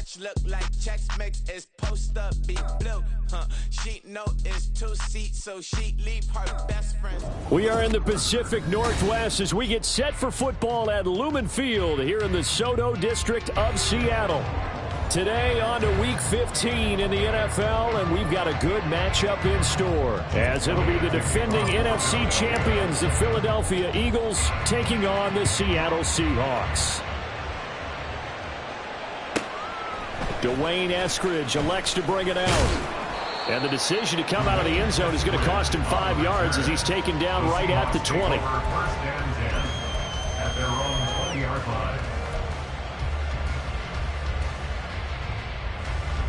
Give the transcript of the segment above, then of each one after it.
Couch look like checks mix is post up be blue. She know it's 2 seats, so she leave her best friends. We are in the Pacific Northwest as we get set for football at Lumen Field here in the Soto District of Seattle. Today on to Week 15 in the NFL, and we've got a good matchup in store, as it'll be the defending NFC champions, the Philadelphia Eagles, taking on the Seattle Seahawks. Dwayne Eskridge elects to bring it out. And the decision to come out of the end zone is going to cost him 5 yards as he's taken down right at the 20. First and 10 at their own 20-yard line.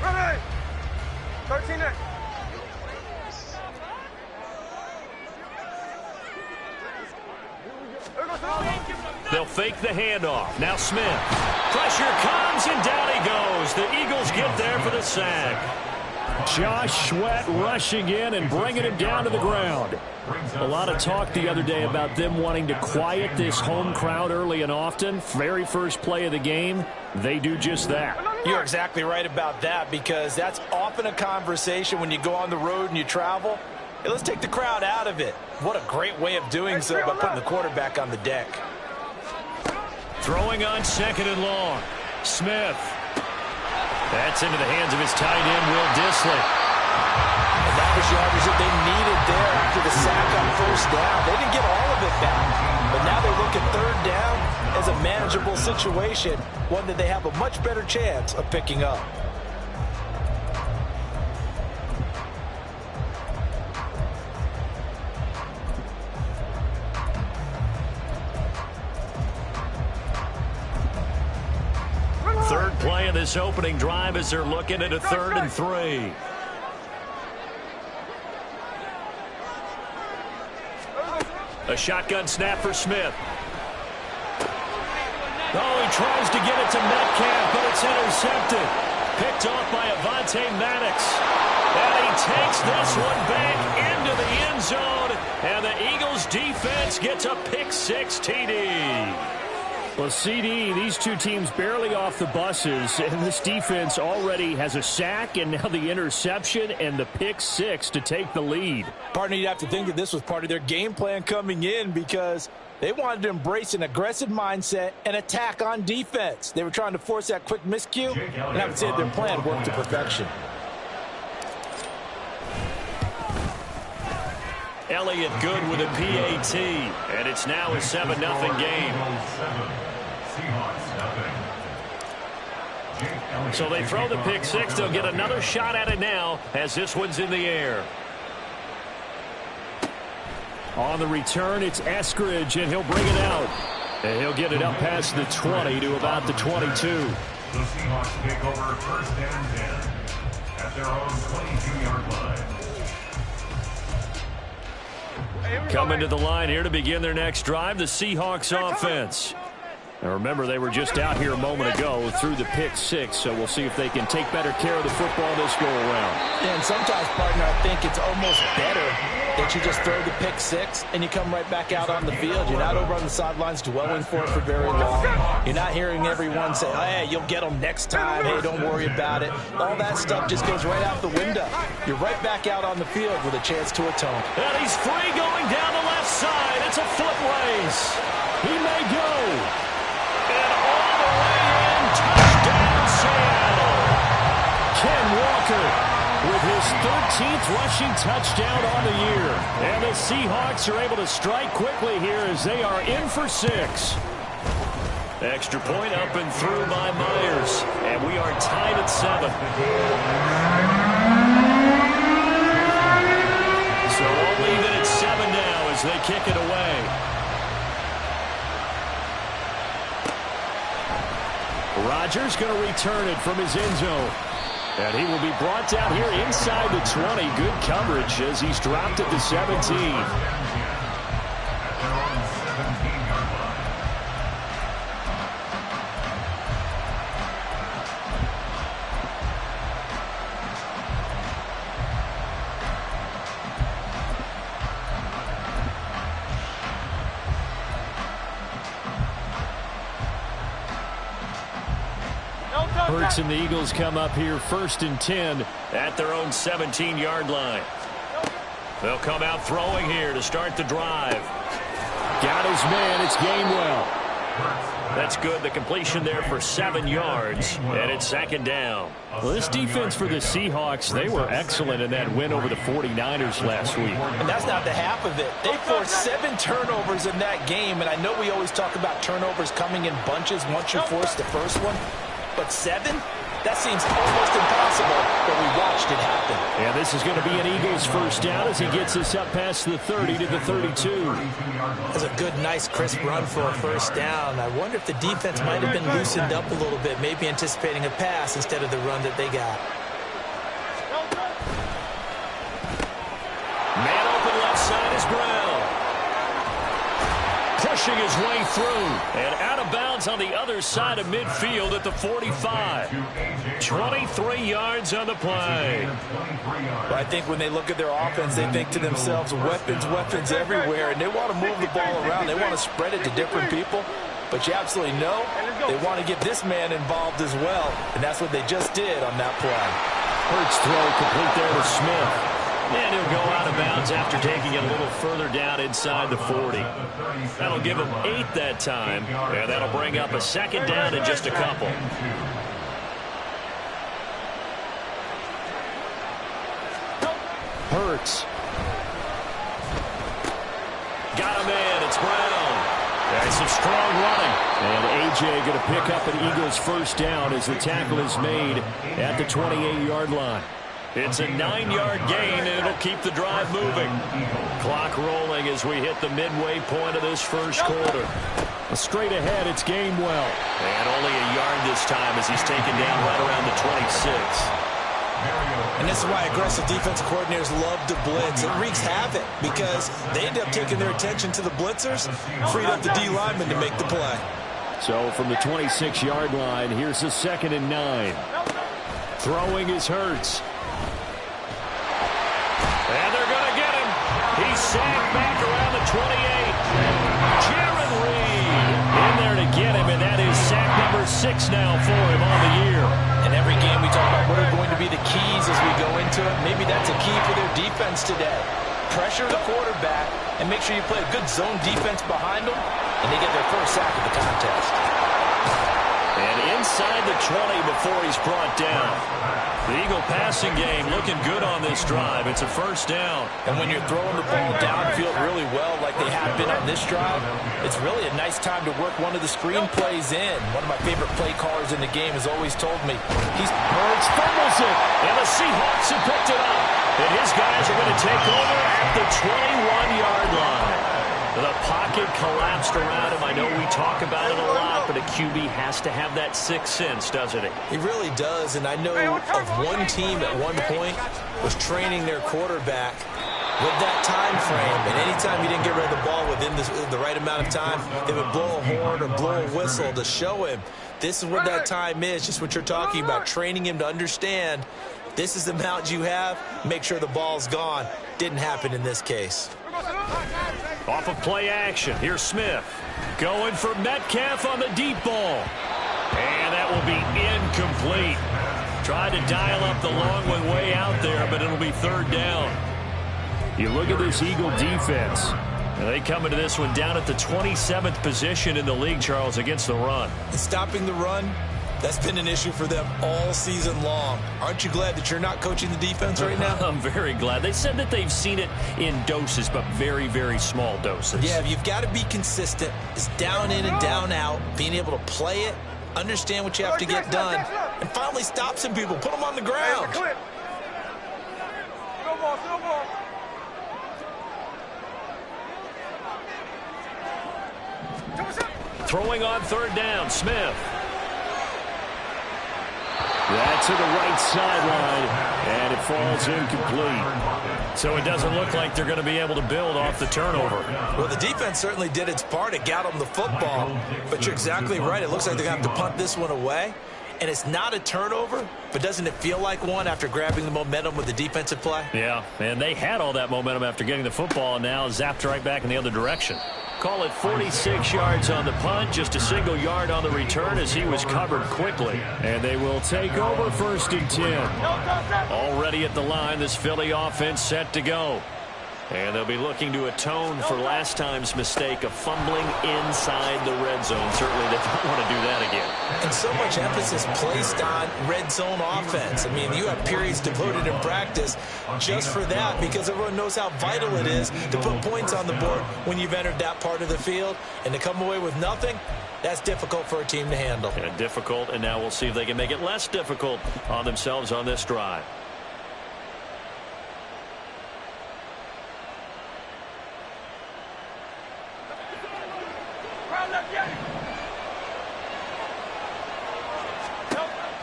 Ready! 13 next. They'll fake the handoff. Now Smith. Pressure comes, and down he goes. The Eagles get there for the sack. Josh Sweat rushing in and bringing him down to the ground. A lot of talk the other day about them wanting to quiet this home crowd early and often. Very first play of the game, they do just that. You're exactly right about that, because that's often a conversation when you go on the road and you travel. Hey, let's take the crowd out of it. What a great way of doing so by putting the quarterback on the deck. Throwing on 2nd and long. Smith. That's into the hands of his tight end, Will Dissly. And that was yardage that they needed there after the sack on first down. They didn't get all of it back, but now they look at 3rd down as a manageable situation, one that they have a much better chance of picking up. Third play of this opening drive as they're looking at a 3rd and 3. A shotgun snap for Smith. Oh, he tries to get it to Metcalf, but it's intercepted. Picked off by Avonte Maddox. And he takes this one back into the end zone. And the Eagles defense gets a pick-6 TD. Well, CD, these two teams barely off the buses, and this defense already has a sack and now the interception and the pick-6 to take the lead. Partner, you'd have to think that this was part of their game plan coming in, because they wanted to embrace an aggressive mindset and attack on defense. They were trying to force that quick miscue, and I would say their plan worked to perfection. Elliott good with a PAT, and it's now a 7-0 game. So they throw the pick-6. They'll get another shot at it now as this one's in the air. On the return, it's Eskridge, and he'll bring it out. And he'll get it up past the 20 to about the 22. The Seahawks take over 1st and 10 at their own 22-yard line. Coming to the line here to begin their next drive, the Seahawks offense. Now remember, they were just out here a moment ago through the pick-6, so we'll see if they can take better care of the football this go-around. Yeah, and sometimes, partner, I think it's almost better that you just throw the pick-6 and you come right back out on the field. You're not over on the sidelines dwelling for it for very long. You're not hearing everyone say, oh, hey, you'll get them next time. Hey, don't worry about it. All that stuff just goes right out the window. You're right back out on the field with a chance to atone. And he's free going down the left side. It's a foot race. He may go. And all the way in, touchdown Seattle. Ken Walker with his 13th rushing touchdown on the year. And the Seahawks are able to strike quickly here as they are in for 6. Extra point up and through by Myers. And we are tied at 7. So we'll leave it at 7 now as they kick it away. Rodgers going to return it from his end zone. And he will be brought down here inside the 20. Good coverage as he's dropped at the 17. Don't go. Hurts and the Eagles come up here 1st and 10 at their own 17-yard line. They'll come out throwing here to start the drive. Got his man. It's Gainwell. That's good. The completion there for 7 yards, and it's 2nd down. Well, this defense for the Seahawks, they were excellent in that win over the 49ers last week. And that's not the half of it. They forced 7 turnovers in that game, and I know we always talk about turnovers coming in bunches once you force the first one, but 7? That seems almost impossible, but we watched it happen. And this is going to be an Eagles 1st down as he gets us up past the 30 to the 32. That's a good, nice, crisp run for a 1st down. I wonder if the defense might have been loosened up a little bit, maybe anticipating a pass instead of the run that they got. Man open left side is Brown. Pushing his way through and out of bounds on the other side of midfield at the 45. 23 yards on the play. Well, I think when they look at their offense, they think to themselves, weapons, weapons everywhere, and they want to move the ball around. They want to spread it to different people, but you absolutely know they want to get this man involved as well, and that's what they just did on that play. Hurts throw complete there to Smith. And he'll go out of bounds after taking it a little further down inside the 40. That'll give him 8 that time, and that'll bring up a 2nd down in just a couple. Hurts. Got a man. It's Brown. There's some strong running. And A.J. going to pick up an Eagles 1st down as the tackle is made at the 28-yard line. It's a 9-yard gain, and it'll keep the drive moving. Clock rolling as we hit the midway point of this 1st quarter. Straight ahead, it's Gainwell. And only a yard this time as he's taken down right around the 26. And this is why aggressive defensive coordinators love to blitz. It wreaks havoc because they end up taking their attention to the blitzers, freed up the D lineman to make the play. So from the 26-yard line, here's the 2nd and 9. Throwing is Hurts. And they're going to get him. He's sacked back around the 28. Jaron Reed in there to get him, and that is sack number 6 now for him on the year. And every game we talk about what are going to be the keys as we go into it. Maybe that's a key for their defense today. Pressure the quarterback and make sure you play a good zone defense behind them, and they get their 1st sack of the contest. And inside the 20 before he's brought down. The Eagle passing game looking good on this drive. It's a 1st down. And when you're throwing the ball downfield really well like they have been on this drive, it's really a nice time to work one of the screen plays in. One of my favorite play callers in the game has always told me Hurts fumbles it, and the Seahawks have picked it up. And his guys are going to take over at the 21-yard line. The pocket collapsed around him. I know we talk about it a lot, but a QB has to have that 6th sense, doesn't he? He really does, and I know of one team at one point was training their quarterback with that time frame, and anytime he didn't get rid of the ball within the right amount of time, they would blow a horn or blow a whistle to show him this is what that time is, just what you're talking about, training him to understand this is the amount you have, make sure the ball's gone. Didn't happen in this case. Off of play action, here's Smith. Going for Metcalf on the deep ball. And that will be incomplete. Tried to dial up the long one way out there, but it'll be 3rd down. You look at this Eagle defense. And they come into this one down at the 27th position in the league, Charles, against the run. Stopping the run, that's been an issue for them all season long. Aren't you glad that you're not coaching the defense right now? I'm very glad. They said that they've seen it in doses, but very, very small doses. Yeah, you've got to be consistent. It's down in and down out, being able to play it, understand what you have to get done, and finally stop some people, put them on the ground. Throwing on 3rd down, Smith. That's to the right sideline, and it falls incomplete. So it doesn't look like they're going to be able to build off the turnover. Well, the defense certainly did its part. It got them the football, but you're exactly right. It looks like they're going to have to punt this one away, and it's not a turnover, but doesn't it feel like one after grabbing the momentum with the defensive play? Yeah, and they had all that momentum after getting the football, and now zapped right back in the other direction. Call it 46 yards on the punt, just a single yard on the return as he was covered quickly. And they will take over 1st and 10. Already at the line, this Philly offense set to go. And they'll be looking to atone for last time's mistake of fumbling inside the red zone. Certainly they don't want to do that again. And so much emphasis placed on red zone offense. I mean, you have periods devoted in practice just for that because everyone knows how vital it is to put points on the board when you've entered that part of the field. And to come away with nothing, that's difficult for a team to handle. And difficult, and now we'll see if they can make it less difficult on themselves on this drive.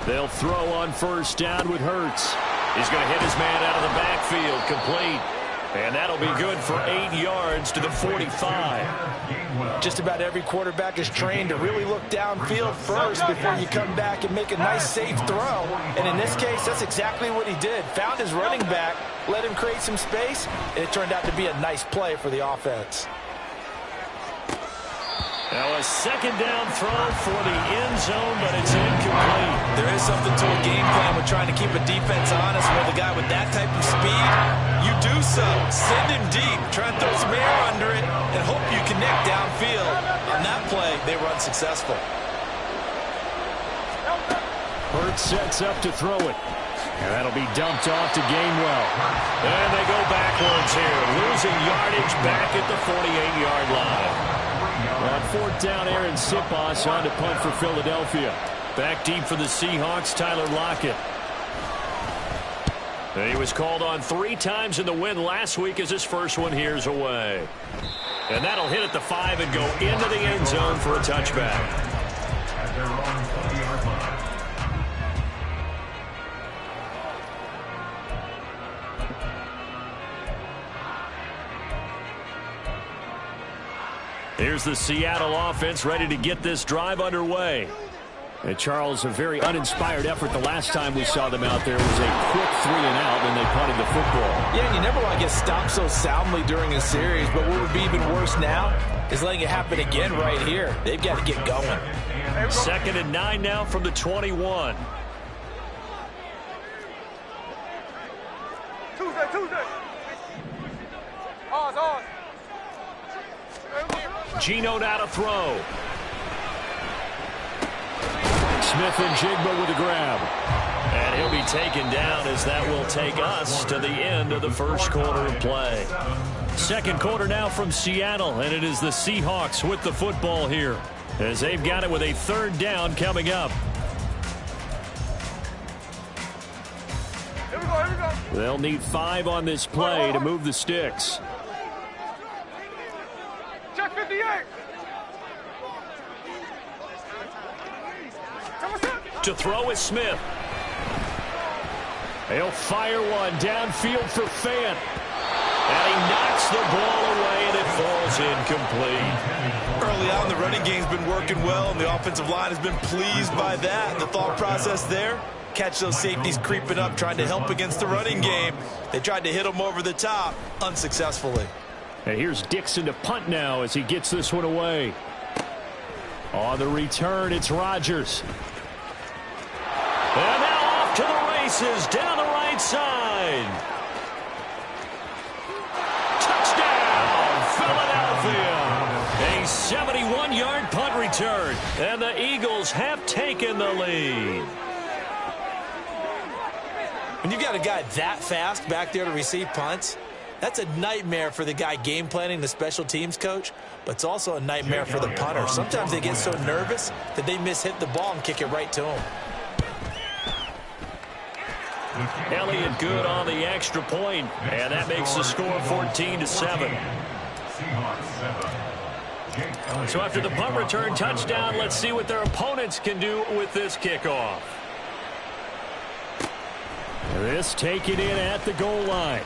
They'll throw on 1st down with Hurts. He's going to hit his man out of the backfield, complete. And that'll be good for 8 yards to the 45. Just about every quarterback is trained to really look downfield first before you come back and make a nice, safe throw. And in this case, that's exactly what he did. Found his running back, let him create some space, and it turned out to be a nice play for the offense. Now a 2nd down throw for the end zone, but it's incomplete. There is something to a game plan with trying to keep a defense honest with a guy with that type of speed. You do so. Send him deep. Try and throw some air under it and hope you connect downfield. On that play, they were unsuccessful. Hurts sets up to throw it. And that'll be dumped off to Gainwell. And they go backwards here, losing yardage back at the 48-yard line. On 4th down, Aaron Sipos on to punt for Philadelphia. Back deep for the Seahawks, Tyler Lockett. And he was called on 3 times in the win last week as his first one here's away. And that'll hit at the 5 and go into the end zone for a touchback. At their own 20-yard line. Here's the Seattle offense ready to get this drive underway. And Charles, a very uninspired effort the last time we saw them out there was a quick 3 and out when they punted the football. Yeah, and you never want to get stopped so soundly during a series, but what would be even worse now is letting it happen again right here. They've got to get going. 2nd and 9 now from the 21. Tuesday. Ours. Geno now to throw. Smith and Jigba with a grab. And he'll be taken down as that will take us to the end of the first quarter of play. 2nd quarter now from Seattle, and it is the Seahawks with the football here as they've got it with a 3rd down coming up. Here we go. They'll need 5 on this play to move the sticks. Check 58. To throw is Smith. He'll fire one downfield for Fant. And he knocks the ball away, and it falls incomplete. Early on, the running game's been working well, and the offensive line has been pleased by that. The thought process there, catch those safeties creeping up, trying to help against the running game. They tried to hit them over the top, unsuccessfully. And here's Dixon to punt now as he gets this one away. On the return, it's Rodgers. And now off to the races down the right side. Touchdown, Philadelphia. A 71-yard punt return. And the Eagles have taken the lead. When you've got a guy that fast back there to receive punts, that's a nightmare for the guy game planning, the special teams coach, but it's also a nightmare for the punter. Sometimes they get so nervous that they miss-hit the ball and kick it right to him. Elliott good on the extra point, and that makes the score 14-7. So after the punt return touchdown, let's see what their opponents can do with this kickoff. This taken in at the goal line.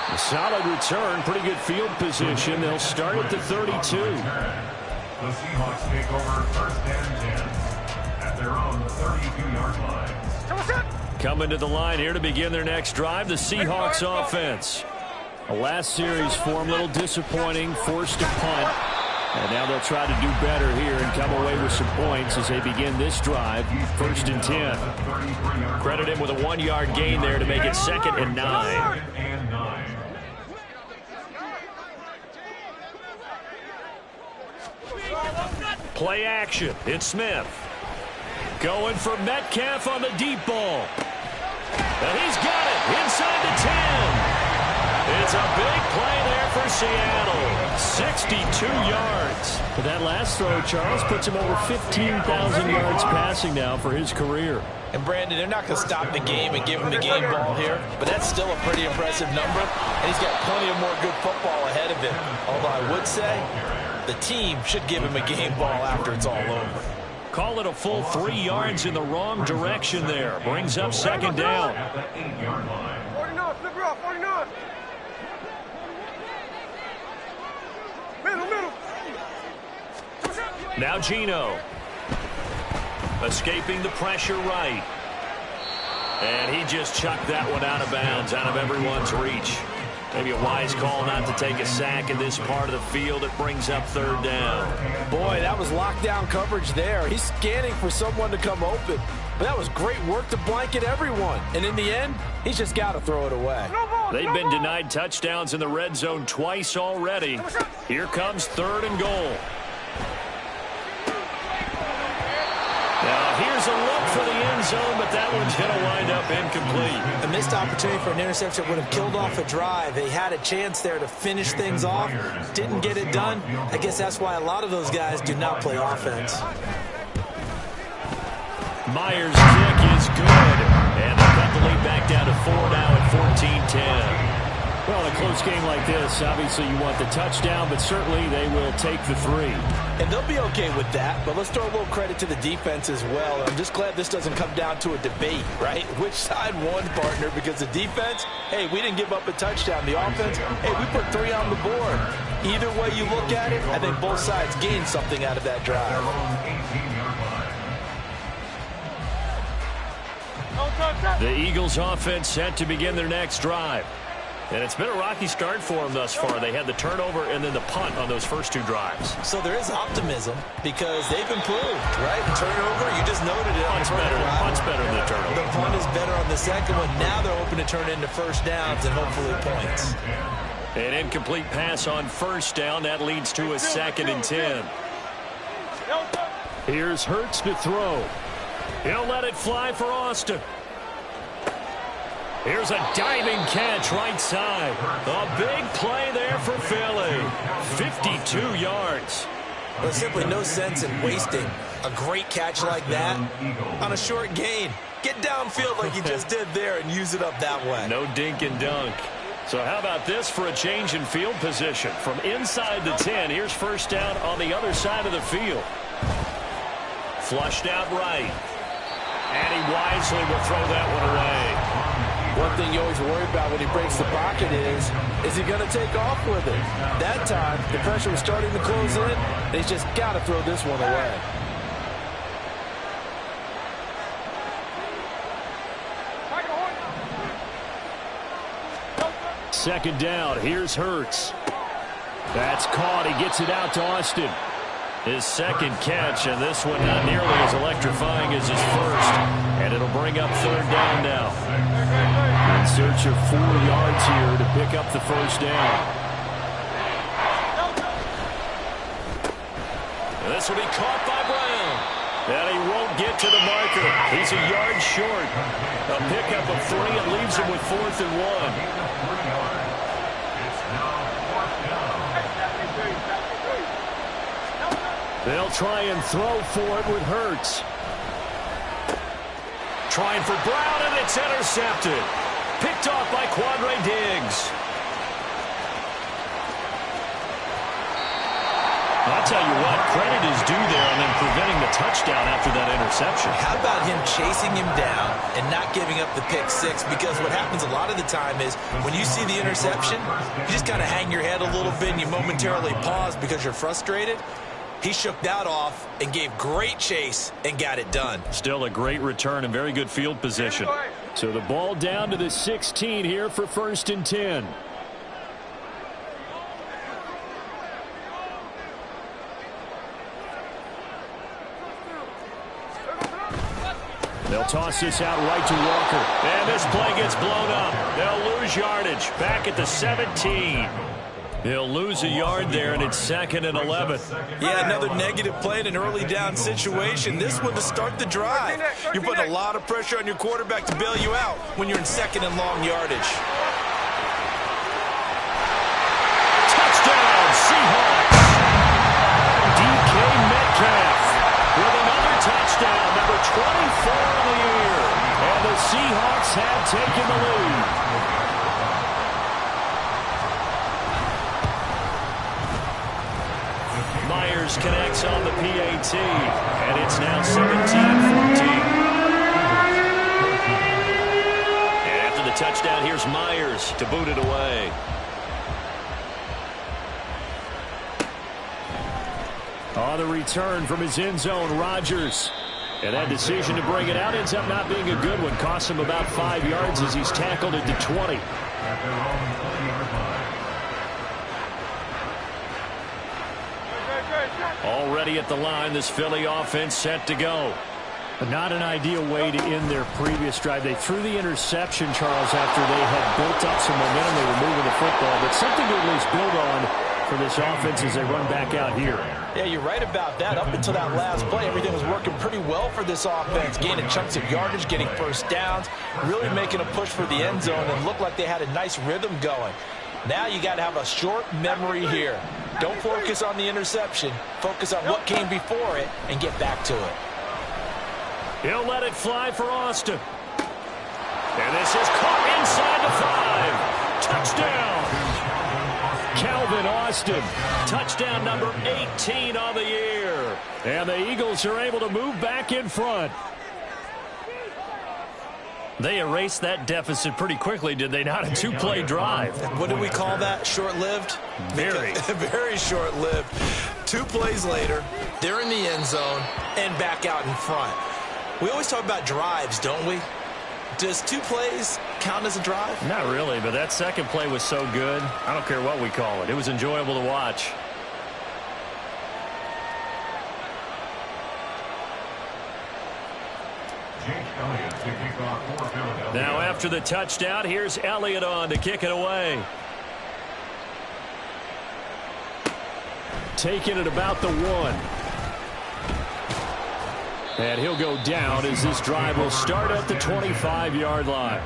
A solid return, pretty good field position. They'll start at the 32. The Seahawks take over 1st and 10 at their own 32-yard line. Coming to the line here to begin their next drive, the Seahawks offense. The last series for him, a little disappointing, forced to punt. And now they'll try to do better here and come away with some points as they begin this drive, 1st and 10. Credit him with a 1-yard gain there to make it 2nd and 9. Play action. It's Smith. Going for Metcalf on the deep ball. And he's got it inside the 10. It's a big play there for Seattle. 62 yards. But that last throw, Charles, puts him over 15,000 yards passing now for his career. And, Brandon, they're not going to stop the game and give him the game ball here, but that's still a pretty impressive number, and he's got plenty of more good football ahead of him. Although I would say the team should give him a game ball after it's all over. Call it a full 3 yards in the wrong direction there. Brings up 2nd down. 49, flip her off, 49. Middle. Now Gino. Escaping the pressure right. And he just chucked that one out of bounds, out of everyone's reach. Maybe a wise call not to take a sack in this part of the field. It brings up 3rd down. Boy, that was lockdown coverage there. He's scanning for someone to come open. But that was great work to blanket everyone. And in the end, he's just got to throw it away. They've been denied touchdowns in the red zone twice already. Here comes 3rd and goal. Now here's a look for the end zone, but that one's going to wind up incomplete. A missed opportunity for an interception would have killed off a drive. They had a chance there to finish things off. Didn't get it done. I guess that's why a lot of those guys do not play offense. Myers' kick is good. And they cut the lead back down to 4 now at 14-10. Well, a close game like this, obviously you want the touchdown, but certainly they will take the 3. And they'll be okay with that, but let's throw a little credit to the defense as well. I'm just glad this doesn't come down to a debate, right? Which side won, partner? Because the defense, hey, we didn't give up a touchdown. The offense, hey, we put 3 on the board. Either way you look at it, I think both sides gained something out of that drive. The Eagles offense set to begin their next drive. And it's been a rocky start for them thus far. They had the turnover and then the punt on those first 2 drives. So there is optimism because they've improved, right? Turnover, you just noted it. Punt's better than the turnover. The punt is better on the second one. Now they're hoping to turn into first downs and hopefully points. An incomplete pass on 1st down. That leads to a 2nd and 10. Here's Hurts to throw. He'll let it fly for Austin. Here's a diving catch right side. A big play there for Philly. 52 yards. There's simply no sense in wasting a great catch like that on a short gain. Get downfield like you just did there and use it up that way. No dink and dunk. So how about this for a change in field position? From inside the 10, here's 1st down on the other side of the field. Flushed out right. And he wisely will throw that one away. One thing you always worry about when he breaks the pocket is he going to take off with it? That time, the pressure was starting to close in, and he's just got to throw this one away. Second down. Here's Hurts. That's caught. He gets it out to Austin. His 2nd catch, and this one not nearly as electrifying as his first. And it'll bring up 3rd down now. In search of 4 yards here to pick up the 1st down. And this will be caught by Brown. And he won't get to the marker. He's a yard short. A pickup of 3 and leaves him with 4th and 1. They'll try and throw for it with Hurts. Trying for Brown, and it's intercepted. Picked off by Quandre Diggs. I'll tell you what, credit is due there on them preventing the touchdown after that interception. How about him chasing him down and not giving up the pick 6? Because what happens a lot of the time is when you see the interception, you just kind of hang your head a little bit and you momentarily pause because you're frustrated. He shook that off and gave great chase and got it done. Still a great return and very good field position. So the ball down to the 16 here for 1st and 10. They'll toss this out right to Walker. And this play gets blown up. They'll lose yardage. Back at the 17. He'll lose a yard there, and it's 2nd and 11. Yeah, another negative play in an early down situation. This one to start the drive. You're putting a lot of pressure on your quarterback to bail you out when you're in 2nd and long yardage. Touchdown, Seahawks. DK Metcalf with another touchdown, number 24 of the year. And the Seahawks have taken the lead. Myers connects on the PAT, and it's now 17-14. And after the touchdown, here's Myers to boot it away. On the return from his end zone, Rodgers. And that decision to bring it out ends up not being a good one. Costs him about 5 yards as he's tackled at the 20. Already at the line, this Philly offense set to go. But not an ideal way to end their previous drive. They threw the interception, Charles, after they had built up some momentum. They were moving the football, but something to at least build on for this offense as they run back out here. Yeah, you're right about that. Up until that last play, everything was working pretty well for this offense. Gaining chunks of yardage, getting first downs, really making a push for the end zone, and looked like they had a nice rhythm going. Now you got to have a short memory here. Don't focus on the interception. Focus on what came before it and get back to it. He'll let it fly for Austin. And this is caught inside the 5. Touchdown. Calvin Austin. Touchdown number 18 on the year. And the Eagles are able to move back in front. They erased that deficit pretty quickly, did they not? A 2-play drive. What do we call that? Short-lived? Very. Very short-lived. 2 plays later, they're in the end zone and back out in front. We always talk about drives, don't we? Does 2 plays count as a drive? Not really, but that second play was so good. I don't care what we call it. It was enjoyable to watch. Now after the touchdown, here's Elliott on to kick it away. Taking it about the 1. And he'll go down as this drive will start at the 25-yard line.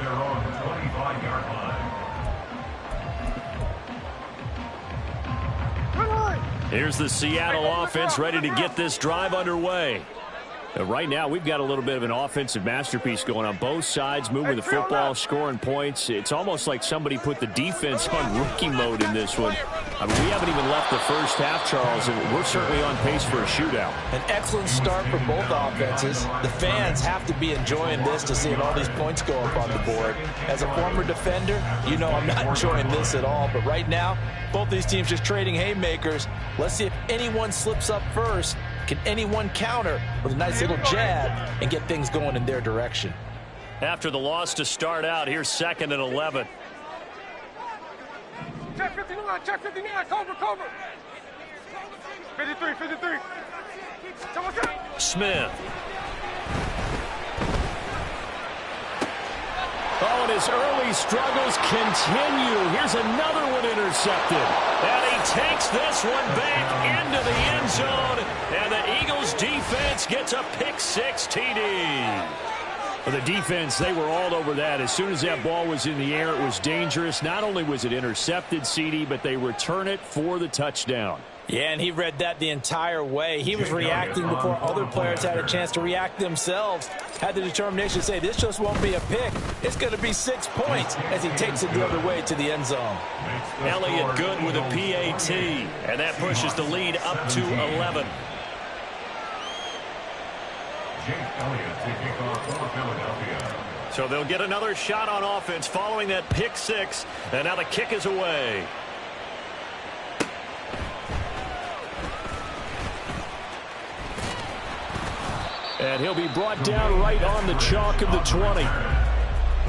Here's the Seattle offense ready to get this drive underway. Right now, we've got a little bit of an offensive masterpiece going on both sides, moving the football, scoring points. It's almost like somebody put the defense on rookie mode in this one. I mean, we haven't even left the first half, Charles, and we're certainly on pace for a shootout. An excellent start for both offenses. The fans have to be enjoying this to see all these points go up on the board. As a former defender, you know I'm not enjoying this at all. But right now, both these teams just trading haymakers. Let's see if anyone slips up first. Can anyone counter with a nice little jab and get things going in their direction? After the loss to start out, here's 2nd and 11. Check 59, check 59, cover. 53. Smith. Oh, and his early struggles continue. Here's another one intercepted. And he takes this one back into the end zone. And the Eagles defense gets a pick-6 TD. For the defense, they were all over that. As soon as that ball was in the air, it was dangerous. Not only was it intercepted, CD, but they return it for the touchdown. Yeah, and he read that the entire way. He was reacting before other players had a chance to react themselves. Had the determination to say, this just won't be a pick. It's going to be 6 points as he takes it the other way to the end zone. Elliott good with a PAT, and that pushes the lead up to 11. So they'll get another shot on offense following that pick-6, and now the kick is away. And he'll be brought down right on the chalk of the 20. The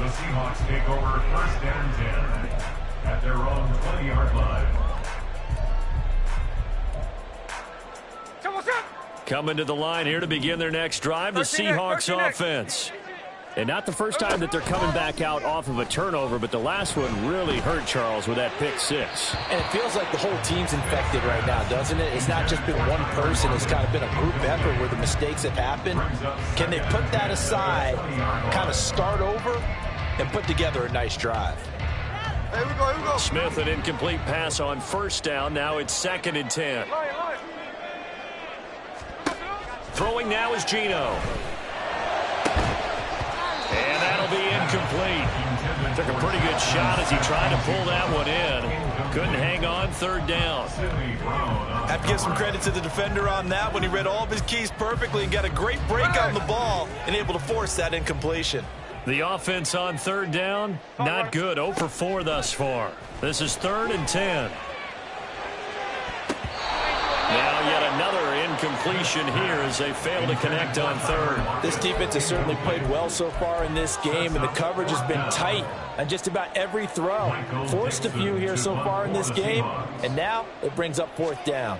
Seahawks take over 1st and 10 at their own 20-yard line. Coming to the line here to begin their next drive, the Seahawks offense. And not the first time that they're coming back out off of a turnover, but the last one really hurt Charles with that pick six. And it feels like the whole team's infected right now, doesn't it? It's not just been one person. It's kind of been a group effort where the mistakes have happened. Can they put that aside, kind of start over, and put together a nice drive? Here we go. Smith, an incomplete pass on first down. Now it's 2nd and 10. Throwing now is Geno. And that'll be incomplete. Took a pretty good shot as he tried to pull that one in. Couldn't hang on 3rd down. Have to give some credit to the defender on that when he read all of his keys perfectly and got a great break on the ball and able to force that incompletion. The offense on 3rd down, not good. 0 for 4 thus far. This is 3rd and 10. Now yet another incompletion here as they fail to connect on 3rd. This defense has certainly played well so far in this game, and the coverage has been tight on just about every throw. Forced a few here so far in this game, and now it brings up 4th down.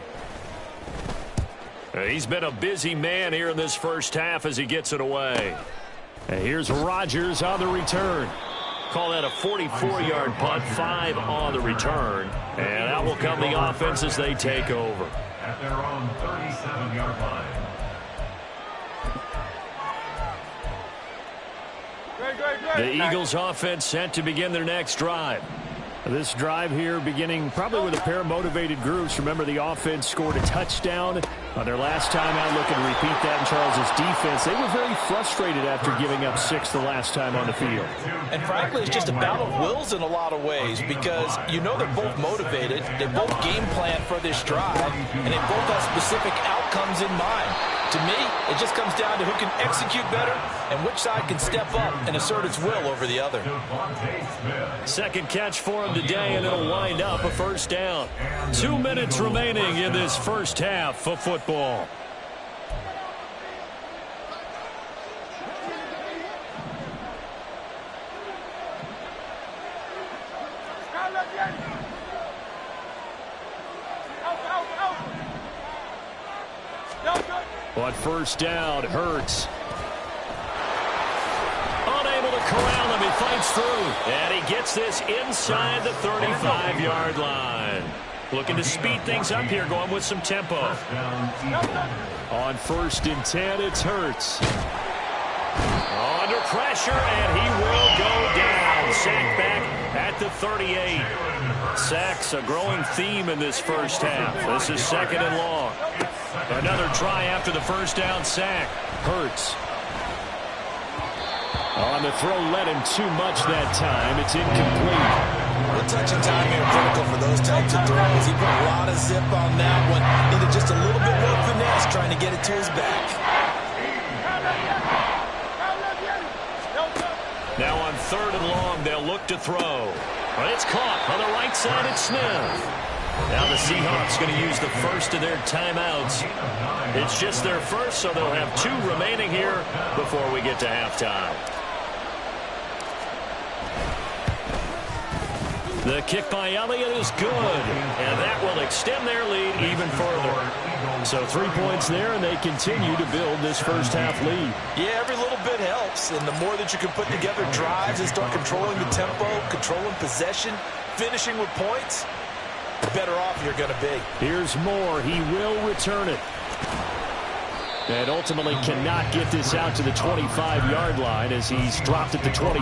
He's been a busy man here in this first half as he gets it away. And here's Rodgers on the return. Call that a 44-yard punt, 5 on the return. And out will come the offense as they take over. At their own 37-yard line. The Eagles offense set to begin their next drive. This drive here beginning probably with a pair of motivated groups. Remember, the offense scored a touchdown on their last time out. Looking to repeat that in Charles's defense. They were very frustrated after giving up 6 the last time on the field. And frankly, it's just a battle of wills in a lot of ways because you know they're both motivated. They both game plan for this drive, and they both have specific outcomes in mind. To me, it just comes down to who can execute better and which side can step up and assert its will over the other. Second catch for him today, and it'll wind up a 1st down. 2 minutes remaining in this first half of football. On 1st down, Hurts. Unable to corral him. He fights through. And he gets this inside the 35-yard line. Looking to speed things up here, going with some tempo. On 1st and 10, it's Hurts. Under pressure, and he will go down. Sacked back at the 38. Sacks a growing theme in this first half. This is 2nd and long. Another try after the 1st down sack. Hurts. On the throw, led him too much that time. It's incomplete. The touch and timing are critical for those types of throws. He put a lot of zip on that one. Needed just a little bit more finesse trying to get it to his back. Now on 3rd and long, they'll look to throw. But it's caught on the right side. It's Smith. Now the Seahawks going to use the first of their timeouts. It's just their first, so they'll have 2 remaining here before we get to halftime. The kick by Elliott is good, and that will extend their lead even further. So 3 points there, and they continue to build this first half lead. Yeah, every little bit helps, and the more that you can put together drives and start controlling the tempo, controlling possession, finishing with points, the better off you're going to be. Here's Moore. He will return it. And ultimately cannot get this out to the 25-yard line as he's dropped at the 23.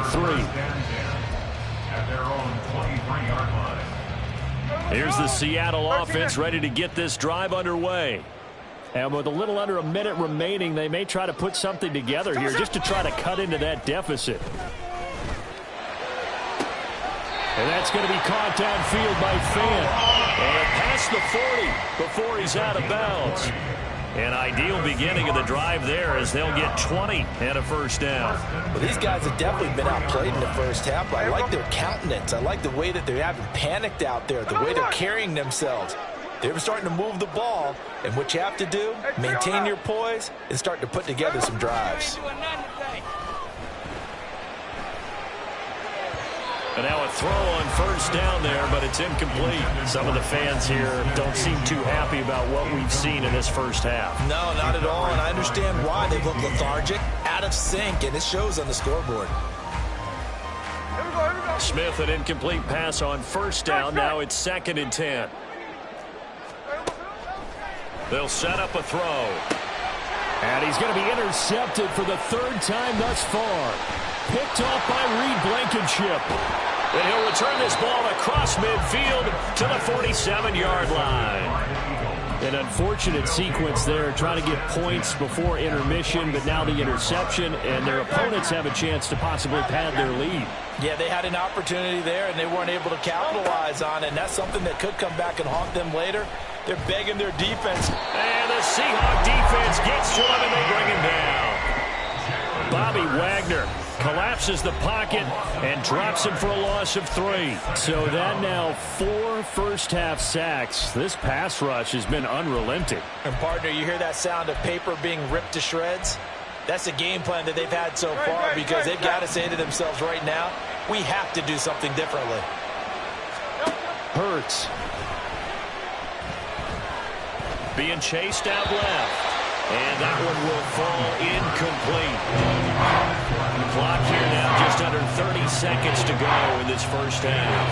At their own 23-yard line. Here's the Seattle offense ready to get this drive underway. And with a little under a minute remaining, they may try to put something together here just to try to cut into that deficit. And that's going to be caught downfield by Fant. And past the 40 before he's out of bounds. An ideal beginning of the drive there as they'll get 20 and a 1st down. Well, these guys have definitely been outplayed in the first half. I like their countenance. I like the way that they haven't panicked out there, the way they're carrying themselves. They're starting to move the ball, and what you have to do, maintain your poise and start to put together some drives. And now a throw on 1st down there, but it's incomplete. Some of the fans here don't seem too happy about what we've seen in this first half. No, not at all, and I understand why. They look lethargic, out of sync, and it shows on the scoreboard. Smith, an incomplete pass on first down. Now it's 2nd and 10. They'll set up a throw. And he's going to be intercepted for the 3rd time thus far. Picked off by Reed Blankenship. And he'll return this ball across midfield to the 47-yard line. An unfortunate sequence there, trying to get points before intermission, but now the interception, and their opponents have a chance to possibly pad their lead. Yeah, they had an opportunity there, and they weren't able to capitalize on it, and that's something that could come back and haunt them later. They're begging their defense. And the Seahawk defense gets to him, and they bring him down. Bobby Wagner collapses the pocket and drops him for a loss of 3. So that now 4 first-half sacks. This pass rush has been unrelenting. And, partner, you hear that sound of paper being ripped to shreds? That's the game plan that they've had so far, because they've got to say to themselves right now, we have to do something differently. Hurts. Being chased out left. And that one will fall incomplete. Clock here now just under 30 seconds to go in this first half.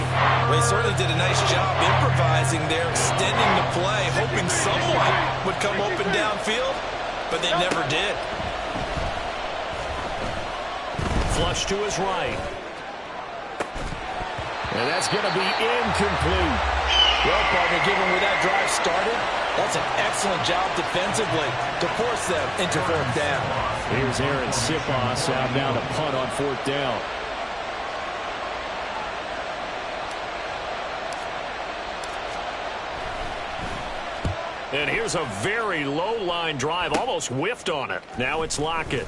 Well, they certainly did a nice job improvising there, extending the play, hoping someone would come open downfield, but they never did. Flush to his right. And that's going to be incomplete. Well, partner, given where that drive started, that's an excellent job defensively to force them into 4th down. Here's Aaron Sipos out now to punt on 4th down. And here's a very low-line drive, almost whiffed on it. Now it's Lockett.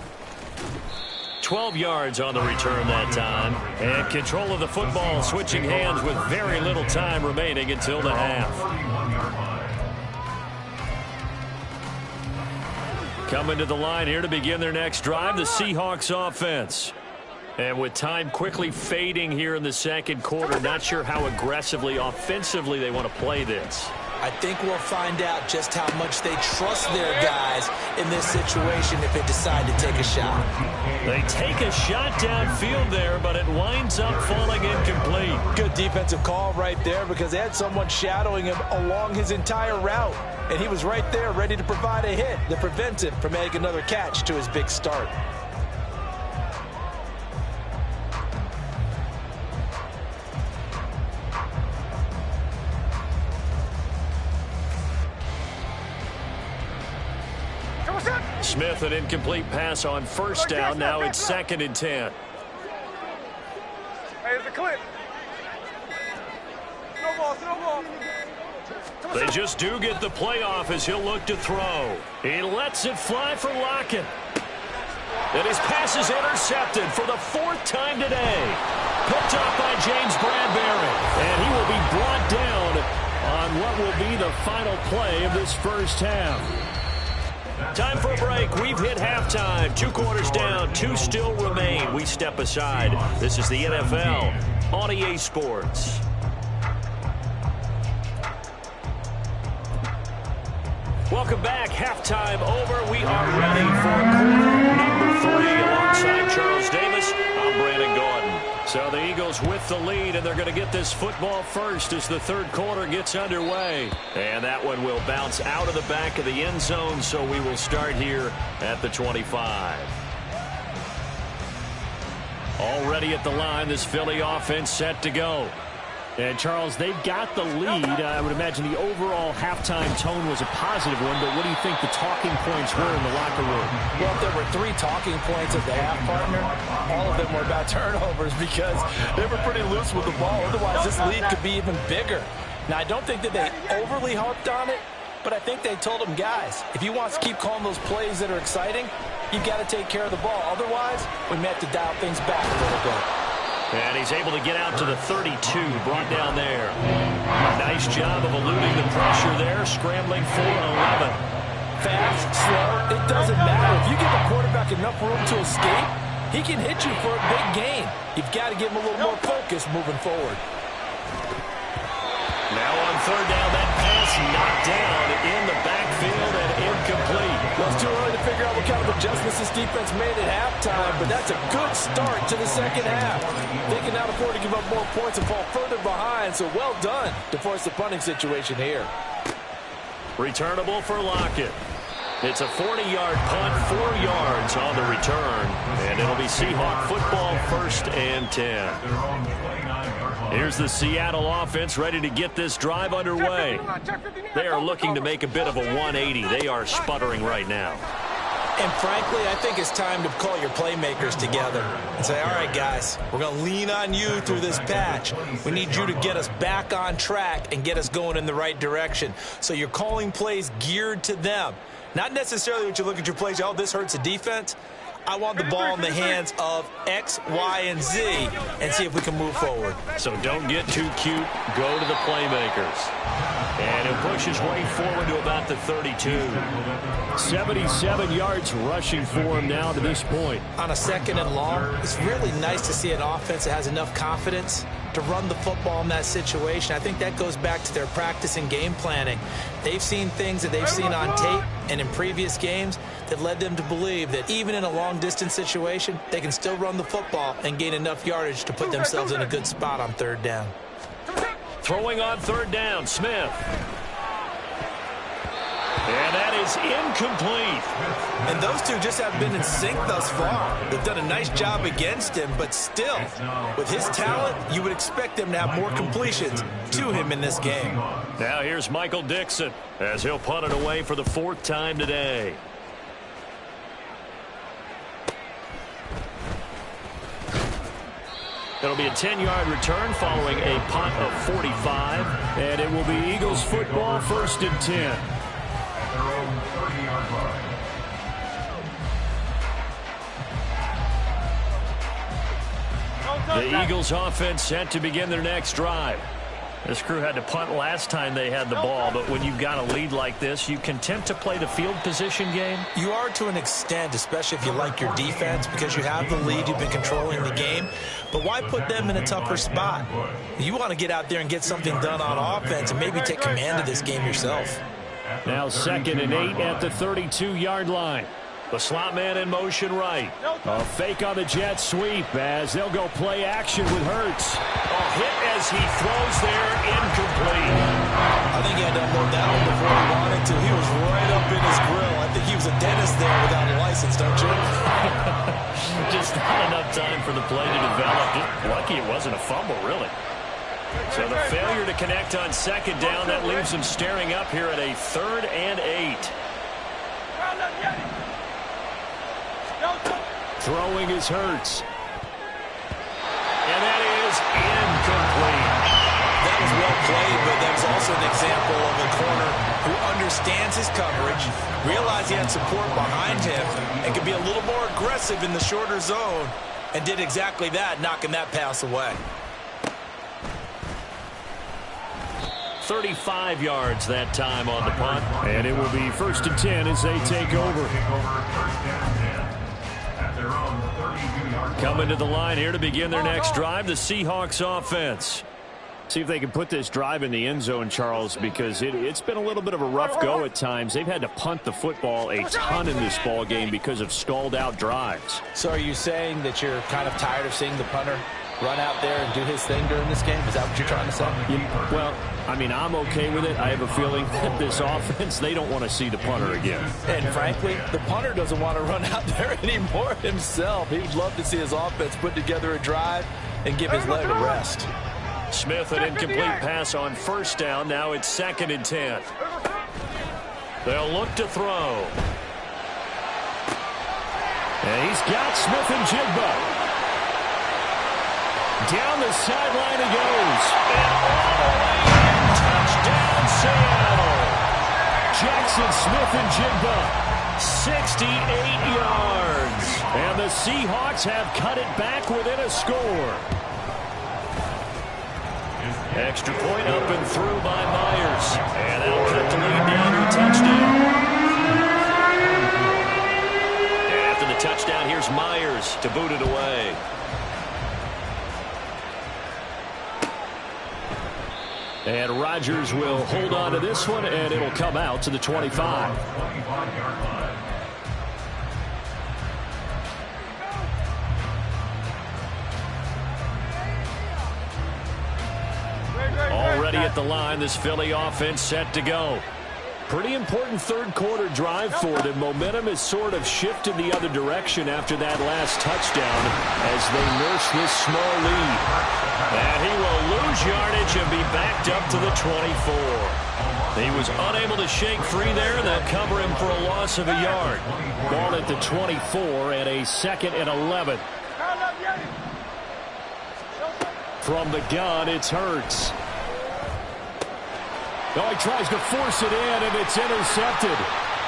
12 yards on the return that time. And control of the football switching hands with very little time remaining until the half. Coming to the line here to begin their next drive, the Seahawks offense. And with time quickly fading here in the 2nd quarter, not sure how aggressively, offensively they want to play this. I think we'll find out just how much they trust their guys in this situation if they decide to take a shot. They take a shot downfield there, but it winds up falling incomplete. Good defensive call right there, because they had someone shadowing him along his entire route. And he was right there ready to provide a hit that prevents him from making another catch to his big start. Smith, an incomplete pass on first down. Now it's 2nd and 10. Hey, it's a clip. Snowball. They just do get the playoff as he'll look to throw. He lets it fly for Lockett. And his pass is intercepted for the 4th time today. Picked up by James Bradbury. And he will be brought down on what will be the final play of this first half. Time for a break. We've hit halftime. 2 quarters down. 2 still remain. We step aside. This is the NFL on EA Sports. Welcome back. Halftime over. We are ready for quarter number 3 alongside Charles Davis. I'm Brandon Gordon. So the Eagles with the lead, and they're going to get this football first as the 3rd quarter gets underway. And that one will bounce out of the back of the end zone, so we will start here at the 25. Already at the line, this Philly offense set to go. And, Charles, they've got the lead. I would imagine the overall halftime tone was a positive one, but what do you think the talking points were in the locker room? Well, if there were 3 talking points at the half, partner, all of them were about turnovers, because they were pretty loose with the ball. Otherwise, this lead could be even bigger. Now, I don't think that they overly harped on it, but I think they told them, guys, if you want to keep calling those plays that are exciting, you've got to take care of the ball. Otherwise, we may have to dial things back a little bit. And he's able to get out to the 32, brought down there. A nice job of eluding the pressure there, scrambling for 11. Fast, slow, it doesn't matter. If you give a quarterback enough room to escape, he can hit you for a big gain. You've got to give him a little more focus moving forward. Now on 3rd down, that pass knocked down in the backfield and incomplete. Well, it's too early to figure out what kind of adjustments this defense made at halftime, but that's a good start to the second half. They can now afford to give up more points and fall further behind, so well done to force the punting situation here. Returnable for Lockett. It's a 40-yard punt, 4 yards on the return, and it'll be Seahawk football, 1st and 10. Here's the Seattle offense ready to get this drive underway. They are looking to make a bit of a 180. They are sputtering right now. And frankly, I think it's time to call your playmakers together and say, all right, guys, we're going to lean on you through this patch. We need you to get us back on track and get us going in the right direction. So you're calling plays geared to them. Not necessarily what you look at your plays, oh, this hurts the defense. I want the ball in the hands of X, Y, and Z and see if we can move forward. So don't get too cute. Go to the playmakers. And he'll push his way forward to about the 32. 77 yards rushing for him now to this point. On a 2nd and long, it's really nice to see an offense that has enough confidence to run the football in that situation. I think that goes back to their practice and game planning. They've seen things that they've seen on tape and in previous games that led them to believe that even in a long-distance situation, they can still run the football and gain enough yardage to put themselves in a good spot on 3rd down. Throwing on 3rd down, Smith. And that is incomplete. And those two just haven't been in sync thus far. They've done a nice job against him, but still, with his talent, you would expect them to have more completions to him in this game. Now here's Michael Dixon as he'll punt it away for the 4th time today. It'll be a 10-yard return following a punt of 45. And it will be Eagles football, 1st and 10. The Eagles offense set to begin their next drive. This crew had to punt last time they had the ball, but when you've got a lead like this, you content to play the field position game? You are to an extent, especially if you like your defense, because you have the lead, you've been controlling the game. But why put them in a tougher spot? You want to get out there and get something done on offense and maybe take command of this game yourself. Now 2nd and 8 at the 32-yard line. The slot man in motion right. A fake on the jet sweep as they'll go play action with Hurts. A hit as he throws there, incomplete. I think he had to unload that one before he wanted to. He was right up in his grill. I think he was a dentist there without a license, don't you? Just not enough time for the play to develop. Lucky it wasn't a fumble, really. So the failure to connect on 2nd down, that leaves him staring up here at a 3rd and 8. Throwing is Hurts. And that is incomplete. That was well played, but that was also an example of a corner who understands his coverage, realized he had support behind him, and could be a little more aggressive in the shorter zone, and did exactly that, knocking that pass away. 35 yards that time on the punt. And it will be 1st and 10 as they take over. Coming to the line here to begin their next drive, the Seahawks offense. See if they can put this drive in the end zone, Charles, because it's been a little bit of a rough go at times. They've had to punt the football a ton in this ball game because of stalled-out drives. So are you saying that you're kind of tired of seeing the punter run out there and do his thing during this game? Is that what you're trying to say? Well, I mean, I'm okay with it. I have a feeling that this offense, they don't want to see the punter again. And frankly, the punter doesn't want to run out there anymore himself. He'd love to see his offense put together a drive and give his leg a rest. Smith, an incomplete pass on 1st down. Now it's 2nd and 10. They'll look to throw. And he's got Smith and Jigba. Down the sideline he goes. And all the way in, touchdown Seattle. Jackson Smith and Jigba. 68 yards. And the Seahawks have cut it back within a score. Extra point up and through by Myers. And that'll cut the lead down to a touchdown. And after the touchdown, here's Myers to boot it away. And Rodgers will hold on to this one, and it'll come out to the 25. ready at the line. This Philly offense set to go. Pretty important third-quarter drive for them. Momentum has sort of shifted the other direction after that last touchdown as they nurse this small lead. And he will lose yardage and be backed up to the 24. He was unable to shake free there. They'll cover him for a loss of a yard. Ball at the 24 and a 2nd and 11. From the gun, it's Hurts. Oh, he tries to force it in, and it's intercepted.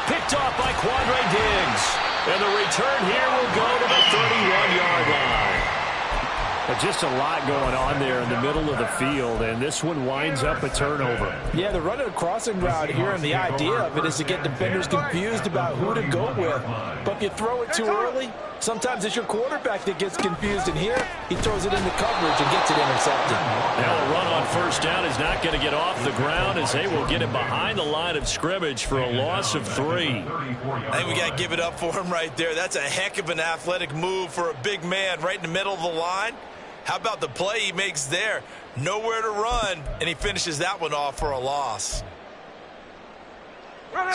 Picked off by Quandre Diggs. And the return here will go to the 31-yard line. Just a lot going on there in the middle of the field, and this one winds up a turnover. Yeah, they're running a crossing route here, and the idea of it is to get defenders confused about who to go with. But if you throw it too early, sometimes it's your quarterback that gets confused, and here he throws it into coverage and gets it intercepted. Now a run on first down is not going to get off the ground as they will get it behind the line of scrimmage for a loss of 3. I think we got to give it up for him right there. That's a heck of an athletic move for a big man right in the middle of the line. How about the play he makes there? Nowhere to run, and he finishes that one off for a loss.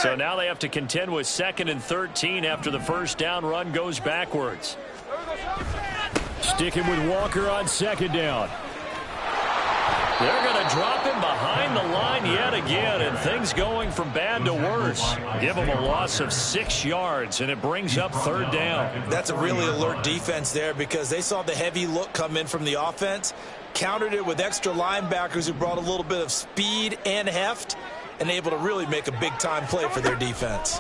So now they have to contend with 2nd and 13 after the first down run goes backwards. Sticking with Walker on 2nd down. They're going to drop him behind the line yet again, and things going from bad to worse. Give him a loss of 6 yards, and it brings up 3rd down. That's a really alert defense there because they saw the heavy look come in from the offense, countered it with extra linebackers who brought a little bit of speed and heft, and able to really make a big-time play for their defense.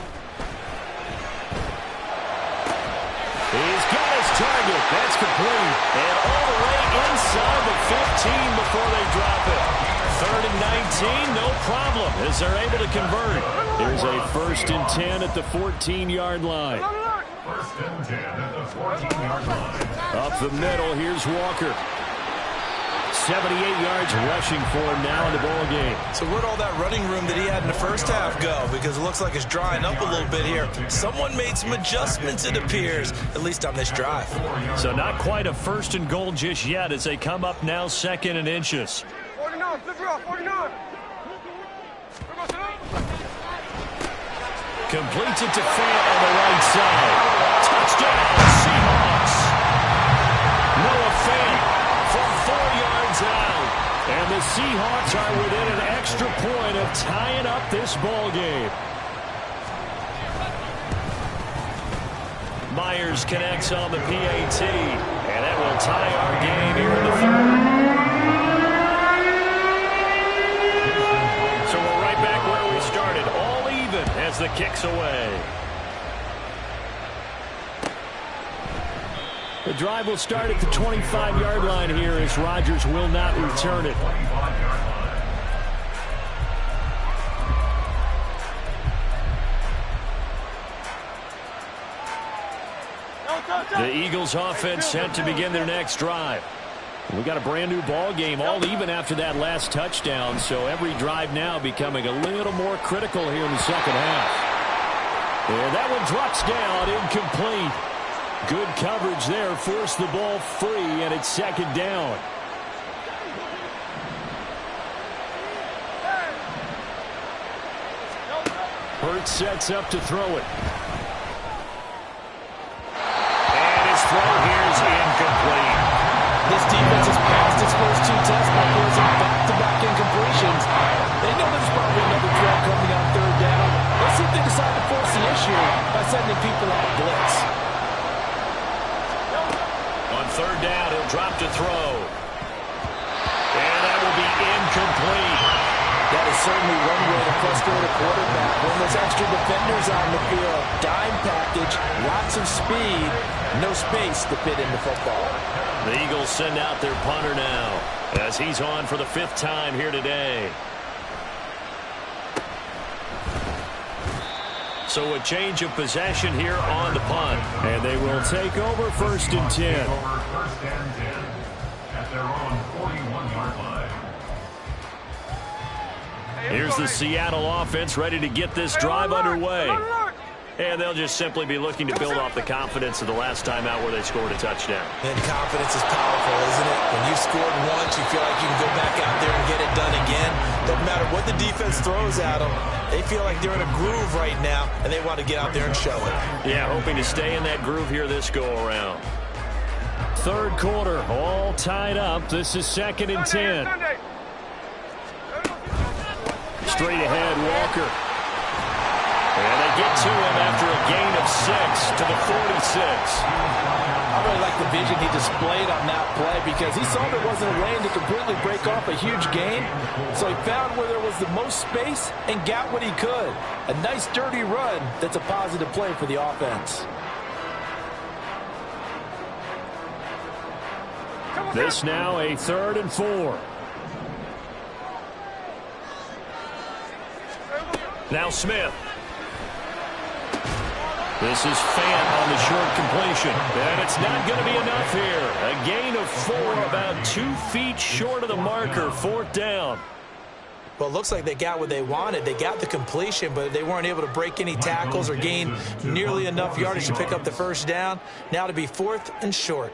He's got his target. That's complete. And all the way inside the 15 before they drop it. 3rd and 19, no problem, as they're able to convert. Here's a 1st and 10 at the 14-yard line. 1st and 10 at the 14-yard line. Up the middle, here's Walker. 78 yards rushing for him now in the ball game. So where'd all that running room that he had in the first half go? Because it looks like it's drying up a little bit here. Someone made some adjustments, it appears, at least on this drive. So not quite a 1st and goal just yet as they come up now 2nd and inches. 49, flip it off, 49. Completes it to Fant on the right side. Touchdown, Seahawks. Noah Fant from 4 yards out. And the Seahawks are within an extra point of tying up this ball game. Myers connects on the PAT. And that will tie our game here in the 3rd. So we're right back where we started. All even as the kick's away. The drive will start at the 25-yard line here as Rodgers will not return it. The Eagles offense set to begin their next drive. We got a brand new ball game, all even after that last touchdown, so every drive now becoming a little more critical here in the second half. And that one drops down, incomplete. Good coverage there, forced the ball free, and it's 2nd down. Hurts sets up to throw it. And his throw here is incomplete. This defense has passed its first 2 tests by forcing back-to-back incompletions. They know there's probably another threat coming on 3rd down. Let's see if they decide to force the issue by sending people out blitz. On 3rd down, he'll drop to throw. And that will be incomplete. That is certainly one way to frustrate a quarterback. When there's extra defenders on the field, dime package, lots of speed, no space to fit in the football. The Eagles send out their punter now as he's on for the 5th time here today. So a change of possession here on the punt. And they will take over 1st and 10. Over 1st and 10 at their own 41-yard line. Here's the Seattle offense ready to get this drive underway. And they'll just simply be looking to build off the confidence of the last time out where they scored a touchdown. And confidence is powerful, isn't it? When you've scored once, you feel like you can go back out there and get it done again. Doesn't matter what the defense throws at them. They feel like they're in a groove right now, and they want to get out there and show it. Yeah, hoping to stay in that groove here this go-around. Third quarter, all tied up. This is 2nd and 10. Straight ahead, Walker. And they get to him after a gain of 6 to the 46. I really like the vision he displayed on that play because he saw there wasn't a lane to completely break off a huge gain. So he found where there was the most space and got what he could. A nice dirty run that's a positive play for the offense. This now a 3rd and 4. Now Smith. This is Fant on the short completion. And it's not going to be enough here. A gain of 4, about 2 feet short of the marker, 4th down. Well, it looks like they got what they wanted. They got the completion, but they weren't able to break any tackles or gain nearly enough yardage to pick up the first down. Now to be 4th and short.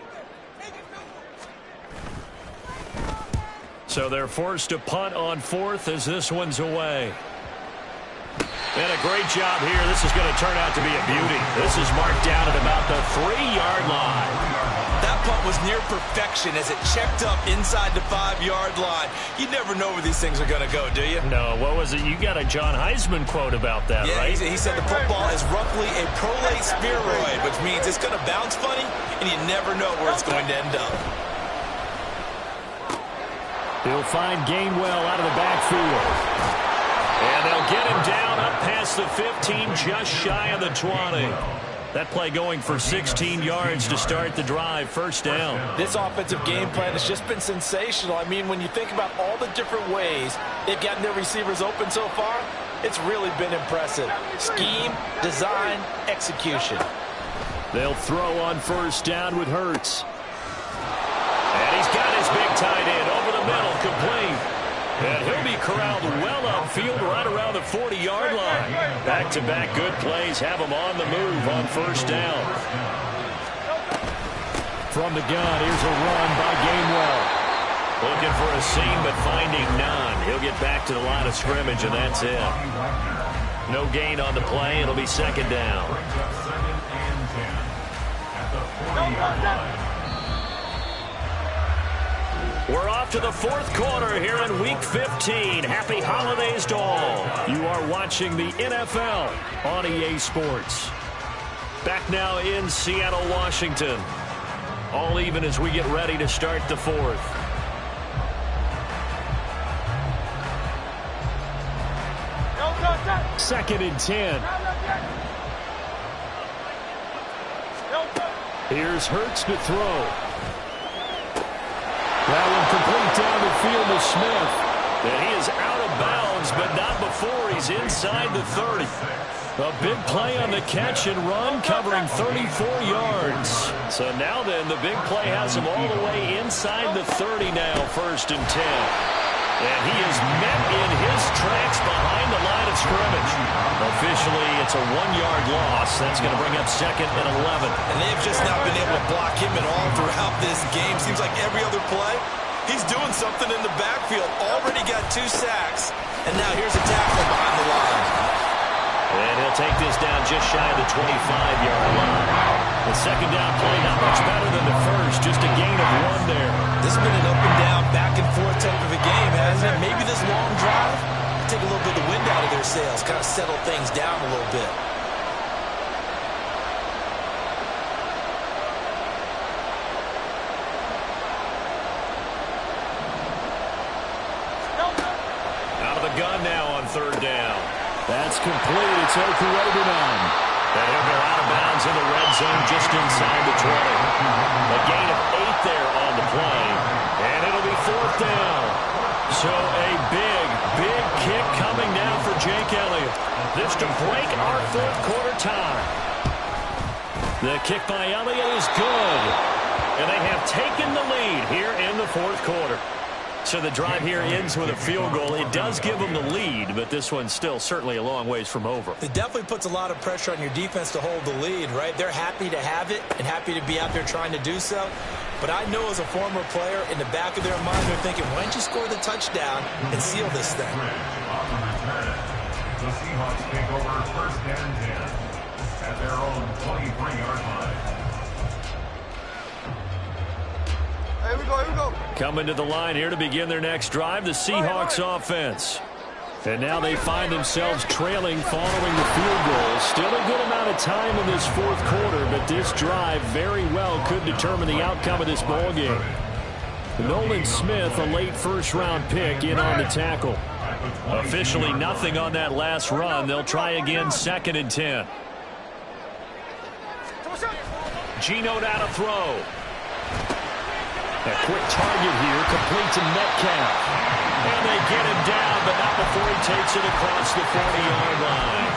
So they're forced to punt on 4th as this one's away. And a great job here. This is going to turn out to be a beauty. This is marked down at about the 3-yard line. That punt was near perfection as it checked up inside the 5-yard line. You never know where these things are going to go, do you? No, what was it? You got a John Heisman quote about that, yeah, right? He said the football is roughly a prolate spheroid, which means it's going to bounce funny, and you never know where it's going to end up. He'll find Gainwell out of the backfield. And they'll get him down up past the 15, just shy of the 20. That play going for 16 yards to start the drive, 1st down. This offensive game plan has just been sensational. I mean, when you think about all the different ways they've gotten their receivers open so far, it's really been impressive. Scheme, design, execution. They'll throw on 1st down with Hurts. And he's got his big tight end over the middle, complete. And he'll be corralled well upfield right around the 40-yard line. Back-to-back good plays have him on the move on 1st down. From the gun, here's a run by Gainwell. Looking for a seam, but finding none. He'll get back to the line of scrimmage, and that's it. No gain on the play. It'll be 2nd down. We're off to the 4th quarter here in Week 15. Happy holidays to all. You are watching the NFL on EA Sports. Back now in Seattle, Washington. All even as we get ready to start the 4th. Second and 10. Here's Hurts to throw. That one complete down the field to Smith. And he is out of bounds, but not before he's inside the 30. A big play on the catch and run, covering 34 yards. So now then, the big play has him all the way inside the 30 now, 1st and 10. And he is met in his tracks behind the line of scrimmage. Officially, it's a 1-yard loss. That's going to bring up 2nd and 11. And they've just not been able to block him at all throughout this game. Seems like every other play, he's doing something in the backfield. Already got 2 sacks. And now here's a tackle behind the line. And he'll take this down just shy of the 25-yard line. The 2nd down play not much better than the first, just a gain of 1 there. This has been an up and down, back and forth type of a game, hasn't it? Maybe this long drive take a little bit of the wind out of their sails, kind of settle things down a little bit. Out of the gun now on 3rd down. That's complete. It's Okurobunan. And he'll go out of bounds in the red zone just inside the 20. A gain of 8 there on the play. And it'll be 4th down. So a big kick coming now for Jake Elliott. This to break our 4th quarter tie. The kick by Elliott is good. And they have taken the lead here in the 4th quarter. So the drive here ends with a field goal. It does give them the lead, but this one's still certainly a long ways from over. It definitely puts a lot of pressure on your defense to hold the lead, right? They're happy to have it and happy to be out there trying to do so. But I know as a former player, in the back of their mind, they're thinking, why don't you score the touchdown and seal this thing? The Seahawks take over first and 10 at their own 23-yard line. Here we go. Coming to the line here to begin their next drive, the Seahawks offense. And now they find themselves trailing following the field goal. Still a good amount of time in this fourth quarter, but this drive very well could determine the outcome of this ball game. Nolan Smith, a late first-round pick, in on the tackle. Officially nothing on that last run. They'll try again, 2nd and 10. Geno down to throw. A quick target here, complete to Metcalf. And they get him down, but not before he takes it across the 40-yard line.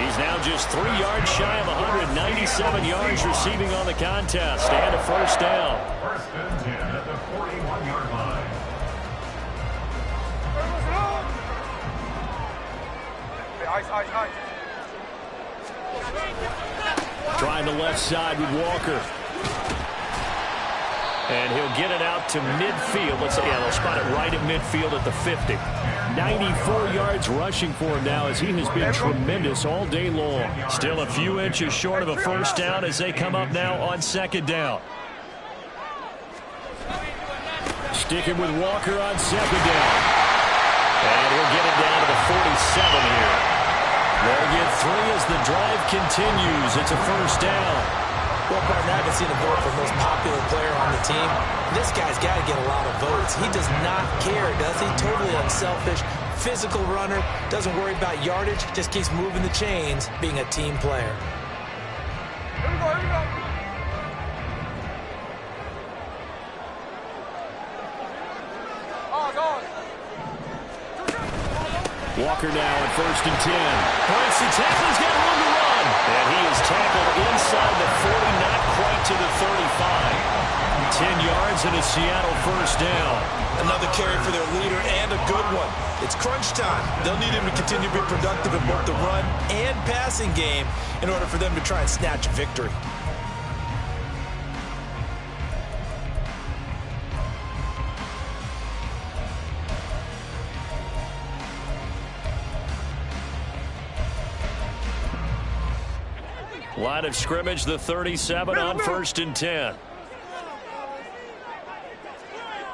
He's now just 3 yards shy of 197 yards receiving on the contest, and a first down. First and 10 at the 41-yard line. Trying the left side with Walker. And he'll get it out to midfield. They'll spot it right at midfield at the 50. 94 yards rushing for him now, as he has been tremendous all day long. Still a few inches short of a first down as they come up now on 2nd down. Sticking with Walker on 2nd down. And he'll get it down to the 47 here. They'll get 3 as the drive continues. It's a first down. Well, Barton, I haven't seen a vote for the most popular player on the team. This guy's got to get a lot of votes. He does not care, does he? Totally unselfish, physical runner, doesn't worry about yardage, just keeps moving the chains, being a team player. Here we go. Walker now at 1st and 10. Points the tackle. He's got room to run. And he is tackled inside the 40, not quite to the 35. 10 yards and a Seattle first down. Another carry for their leader and a good one. It's crunch time. They'll need him to continue to be productive in both the run and passing game in order for them to try and snatch a victory. Line of scrimmage, the 37 on 1st and 10.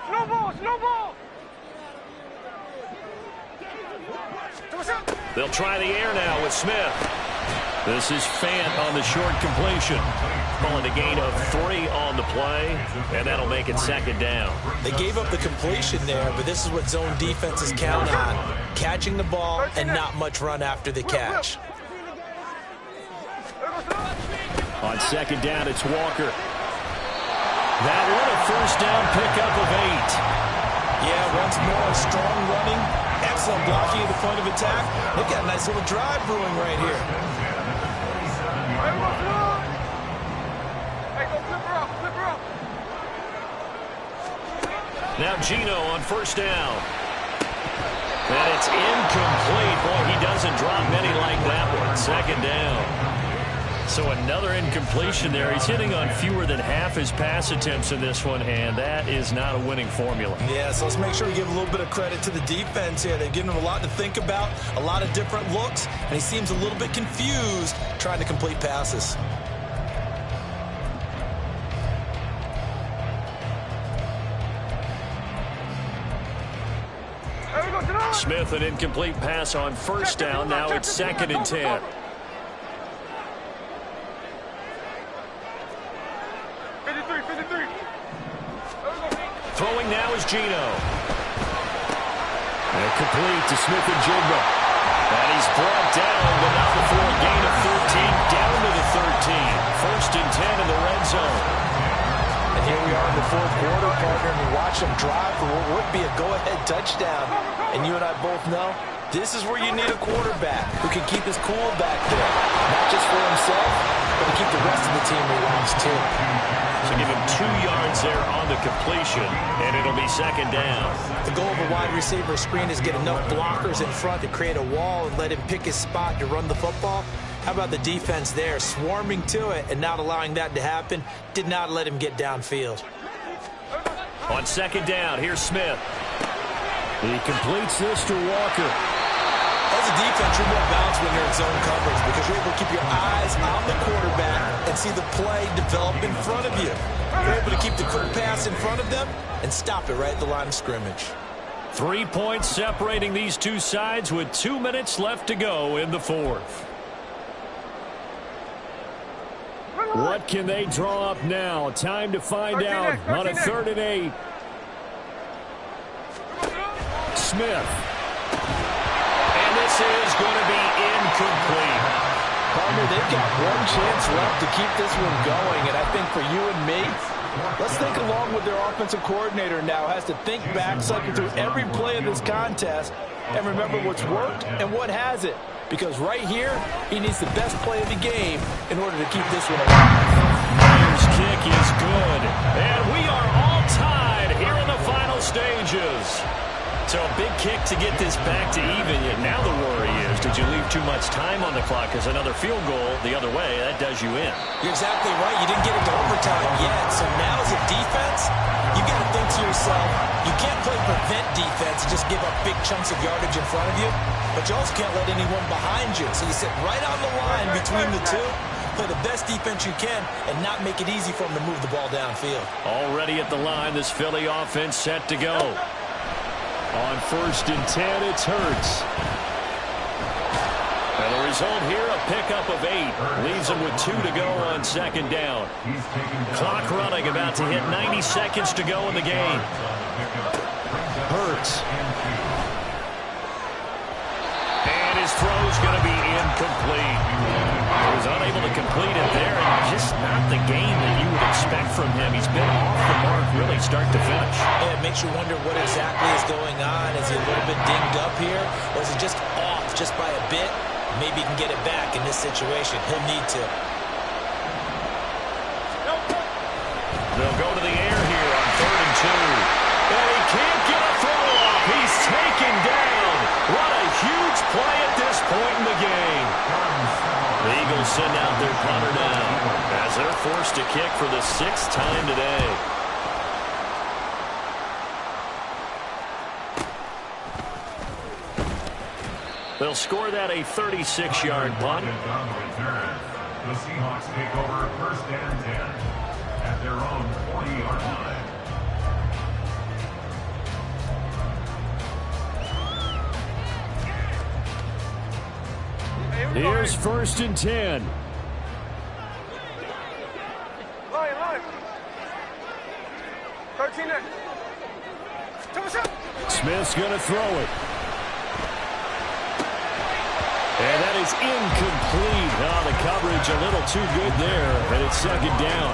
No ball. They'll try the air now with Smith. This is Fant on the short completion. Calling a gain of 3 on the play, and that'll make it 2nd down. They gave up the completion there, but this is what zone defenses count on. Catching the ball and not much run after the catch. On 2nd down, it's Walker. That one, a first down pickup of 8. Yeah, once more, strong running, excellent blocking at the point of attack. They've got a nice little drive brewing right here. Now Geno on 1st down. And it's incomplete. Boy, he doesn't drop many like that one. 2nd down. So another incompletion there. He's hitting on fewer than half his pass attempts in this one, and that is not a winning formula. Yeah, so let's make sure we give a little bit of credit to the defense here. They've given him a lot to think about, a lot of different looks, and he seems a little bit confused trying to complete passes. Smith, an incomplete pass on 1st down. Now it's 2nd and 10. Throwing now is Geno. And complete to Smith-Njigba. And he's brought down, but not before a gain of 13, down to the 13. 1st and 10 in the red zone. And here we are in the fourth quarter, partner, and we watch him drive for what would be a go-ahead touchdown. And you and I both know this is where you need a quarterback who can keep his cool back there, not just for himself, but to keep the rest of the team relaxed too. So give him 2 yards there on the completion, and it'll be second down. The goal of a wide receiver screen is get enough blockers in front to create a wall and let him pick his spot to run the football. How about the defense there, swarming to it and not allowing that to happen? Did not let him get downfield. On second down, here's Smith. He completes this to Walker. As a defense, you're more balanced when you're in zone coverage because you're able to keep your eyes on the quarterback and see the play develop in front of you. You're able to keep the quick pass in front of them and stop it right at the line of scrimmage. 3 points separating these two sides with 2 minutes left to go in the fourth. What can they draw up now? Time to find out on a 3rd and 8. Smith. And this is going to be incomplete. Partner, they've got one chance left to keep this one going, and I think for you and me, let's think along with their offensive coordinator now. Has to think back, cycle through every play of this contest, and remember what's worked and what hasn't. Because right here, he needs the best play of the game in order to keep this one alive. Myers' kick is good. And we are all tied here in the final stages. So a big kick to get this back to even. Yet now the worry is, did you leave too much time on the clock? Because another field goal the other way, that does you in. You're exactly right. You didn't get into overtime yet. So now as a defense, you've got to think to yourself, you can't play prevent defense and just give up big chunks of yardage in front of you. But you also can't let anyone behind you. So you sit right on the line between the two, play the best defense you can, and not make it easy for them to move the ball downfield. Already at the line, this Philly offense set to go. On 1st and 10, it's Hurts. And the result here, a pickup of 8. Leaves him with 2 to go on 2nd down. Clock running, about to hit 90 seconds to go in the game. Hurts. And his throw's going to be incomplete. He was unable to complete it there, and just not the game that you would expect from him. He's been off the mark really start to finish. Yeah, it makes you wonder what exactly is going on. Is he a little bit dinged up here, or is he just off just by a bit? Maybe he can get it back in this situation. He'll need to. They'll go to the air here on 3rd and 2. And he can't get a throw off. He's taken down. What a huge play at this point in the game. The Eagles send out their punter down as they're forced to kick for the 6th time today. They'll score that a 36-yard punt. The Seahawks take over 1st and 10 at their own 40-yard line. Here's 1st and 10. Line. 13 there. Smith's going to throw it. And that is incomplete. Oh, the coverage a little too good there, and it's 2nd down.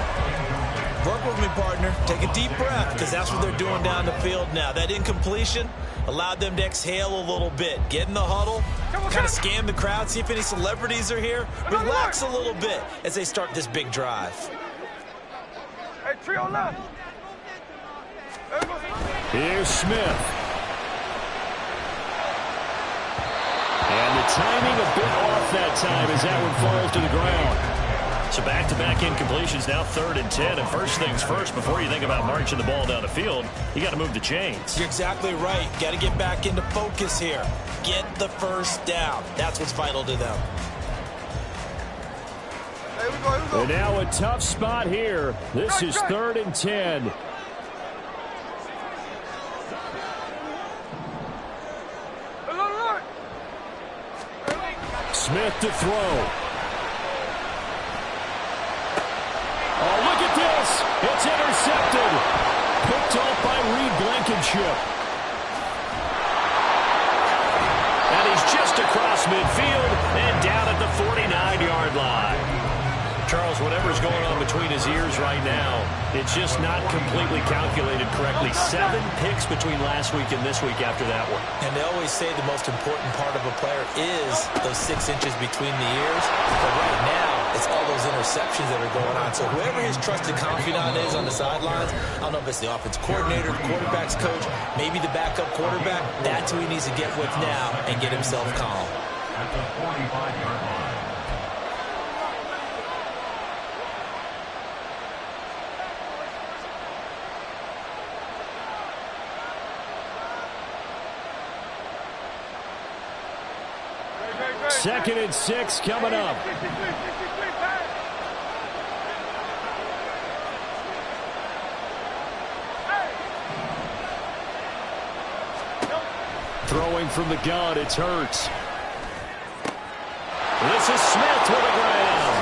Work with me, partner. Take a deep breath, because that's what they're doing down the field now. That incompletion allowed them to exhale a little bit. Get in the huddle, kind of scan the crowd, see if any celebrities are here. Relax a little bit as they start this big drive. Hey, trio left. Here's Smith. And the timing a bit off that time as that one falls to the ground. So back-to-back incompletions, now 3rd and 10. And first things first, before you think about marching the ball down the field, you got to move the chains. You're exactly right. Got to get back into focus here. Get the 1st down. That's what's vital to them. Here we go. And now a tough spot here. This is 3rd and 10. Smith to throw. Oh, look at this. It's intercepted. Picked off by Reed Blankenship. And he's just across midfield and down at the 49-yard line. Charles, whatever's going on between his ears right now, It's just not completely calculated correctly. 7 picks between last week and this week after that one. And they always say the most important part of a player is those 6 inches between the ears. But right now, it's all those interceptions that are going on. So whoever his trusted confidant is on the sidelines, I don't know if it's the offense coordinator, the quarterback's coach, maybe the backup quarterback, that's who he needs to get with now and get himself calm. At the 45-yard line. Second and 6 coming up. Throwing from the gun, it's Hurts. This is Smith with a ground.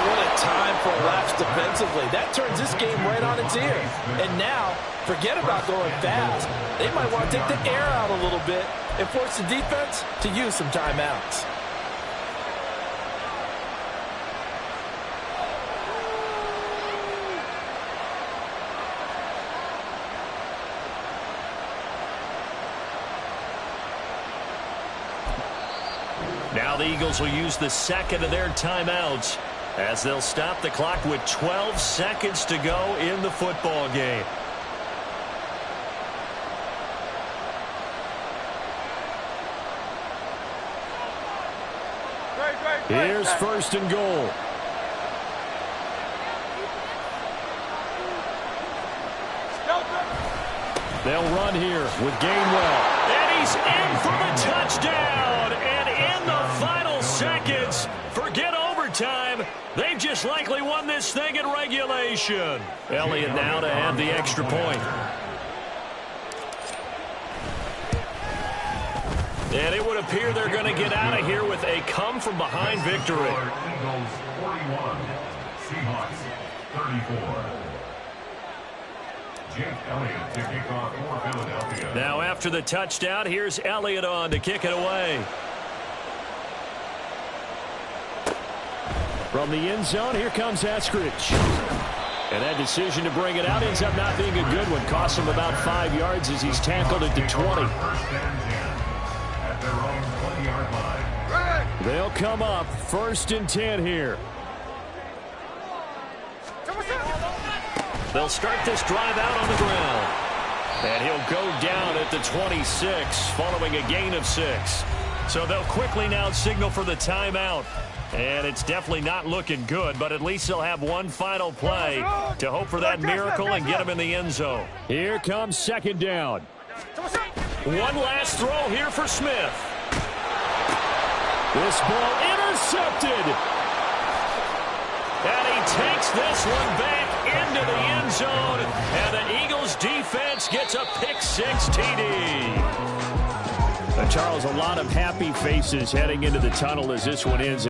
What a time for a lapse defensively. That turns this game right on its ear. And now, forget about going fast. They might want to take the air out a little bit and force the defense to use some timeouts. Now the Eagles will use the second of their timeouts as they'll stop the clock with 12 seconds to go in the football game. Here's first and goal. They'll run here with Gainwell. And he's in for the touchdown. And in the final seconds, forget overtime. They've just likely won this thing in regulation. Elliott now to add the extra point. And it would appear they're going to get out of here with a come-from-behind victory. Eagles 41, Seahawks 34. Jake Elliott to kick off for Philadelphia. Now after the touchdown, here's Elliott on to kick it away. From the end zone, here comes Eskridge. And that decision to bring it out ends up not being a good one. Costs him about 5 yards as he's tackled at the 20. First and 10 at their own 20-yard line. They'll come up 1st and 10 here. They'll start this drive out on the ground. And he'll go down at the 26 following a gain of 6. So they'll quickly now signal for the timeout. And it's definitely not looking good, but at least they'll have one final play to hope for that miracle and get him in the end zone. Here comes 2nd down. One last throw here for Smith. This ball intercepted. And he takes this one back into the end zone. And the Eagles defense gets a pick-6 TD. Charles, a lot of happy faces heading into the tunnel as this one ends.